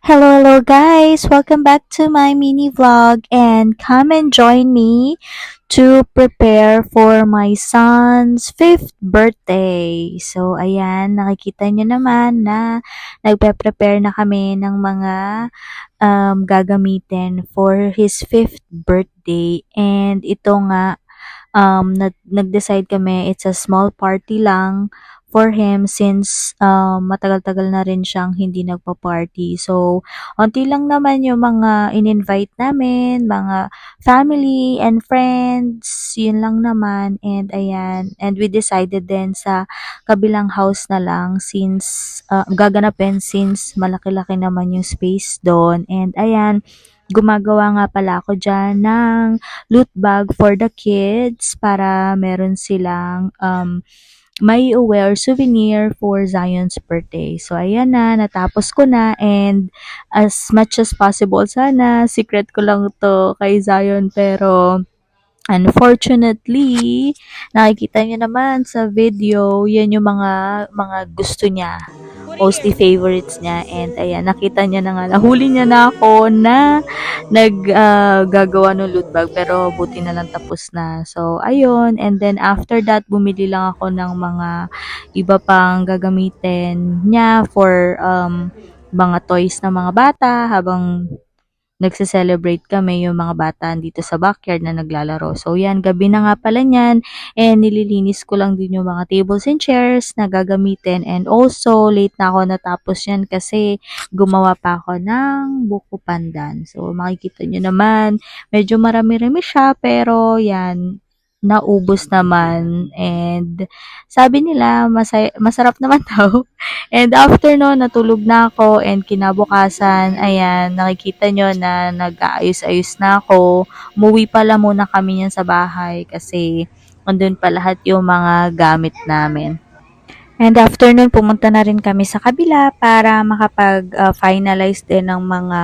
Hello guys! Welcome back to my mini vlog and come and join me to prepare for my son's 5th birthday. So ayan, nakikita nyo naman na nagpe-prepare na kami ng mga gagamitin for his 5th birthday. And ito nga, nag-decide kami it's a small party lang for him since matagal-tagal na rin siyang hindi nagpa-party. So, onti lang naman yung mga in-invite namin, mga family and friends, yun lang naman. And ayan, and we decided then sa kabilang house na lang since gaganapin since malaki-laki naman yung space doon. And ayan, gumagawa nga pala ako dyan ng loot bag for the kids para meron silang may wear souvenir for Zion's birthday. So, ayan na, natapos ko na and as much as possible sana, secret ko lang to kay Zion pero unfortunately, nakikita niyo naman sa video, yan yung mga gusto niya. Mostly favorites niya. And ayan, nakita niya na nga, nahuli niya na ako na gagawa ng loot bag. Pero buti na lang tapos na. So, ayun. And then after that, bumili lang ako ng mga iba pang gagamitin niya for mga toys ng mga bata habang nagse-celebrate kami yung mga bata dito sa backyard na naglalaro. So, yan, gabi na nga pala niyan. And nililinis ko lang din yung mga tables and chairs na gagamitin. And also, late na ako natapos yan kasi gumawa pa ako ng buko pandan. So, makikita nyo naman, medyo marami-rami siya, pero yan, naubos naman. And sabi nila, masarap naman daw. And after no, natulog na ako and kinabukasan, ayan, nakikita nyo na nag-aayos-ayos na ako. Umuwi pala muna kami yan sa bahay kasi andun pa lahat yung mga gamit namin. And after nun, pumunta na rin kami sa kabila para makapag-finalize din ng mga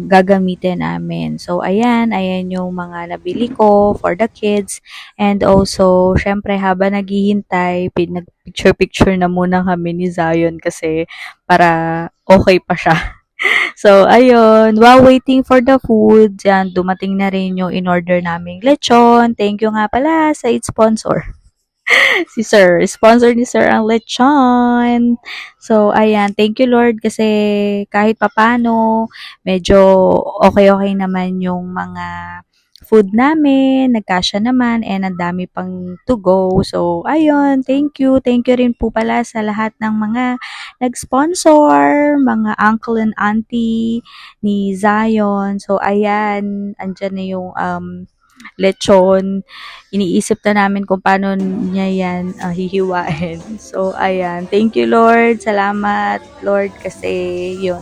gagamitin namin. So, ayan yung mga nabili ko for the kids. And also, syempre, habang naghihintay, nag-picture-picture na muna kami ni Zion kasi para okay pa siya. So, ayun, while waiting for the food, yan, dumating na rin yung in-order naming lechon. Thank you nga pala sa its sponsor. Si Sir. Sponsor ni Sir ang lechon. So, ayan. Thank you, Lord, kasi kahit papano, medyo okay-okay naman yung mga food namin. Nagkasya naman and ang dami pang to go. So, ayun. Thank you. Thank you rin po pala sa lahat ng mga nag-sponsor, mga uncle and auntie ni Zion. So, ayan. Andyan na yung lechon. Iniisip na namin kung paano niya yan hihiwain. So, ayan. Thank you, Lord. Salamat, Lord, kasi yun.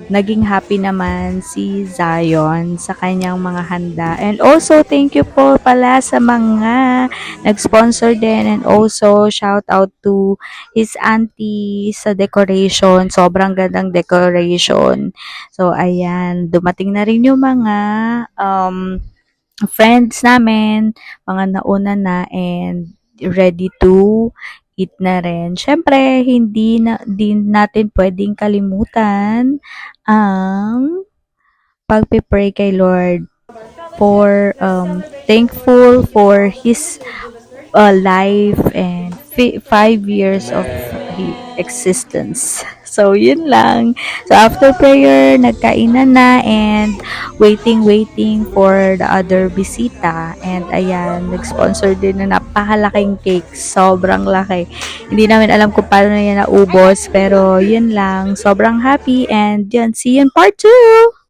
Naging happy naman si Zion sa kanyang mga handa. And also, thank you po pala sa mga nag-sponsor din. And also, shout out to his auntie sa decoration. Sobrang gandang decoration. So, ayan. Dumating na rin yung mga friends namin, mga nauna na and ready to eat na rin. Syempre, hindi na din natin pwedeng kalimutan ang pagpe-pray kay Lord for thankful for his life and 5 years of existence. So, yun lang. So, after prayer, nagkainan na and waiting for the other bisita. And ayan, nag-sponsor din na napakalaking cake. Sobrang laki. Hindi namin alam kung paano na yan naubos. Pero, yun lang. Sobrang happy and yun, see you in part 2!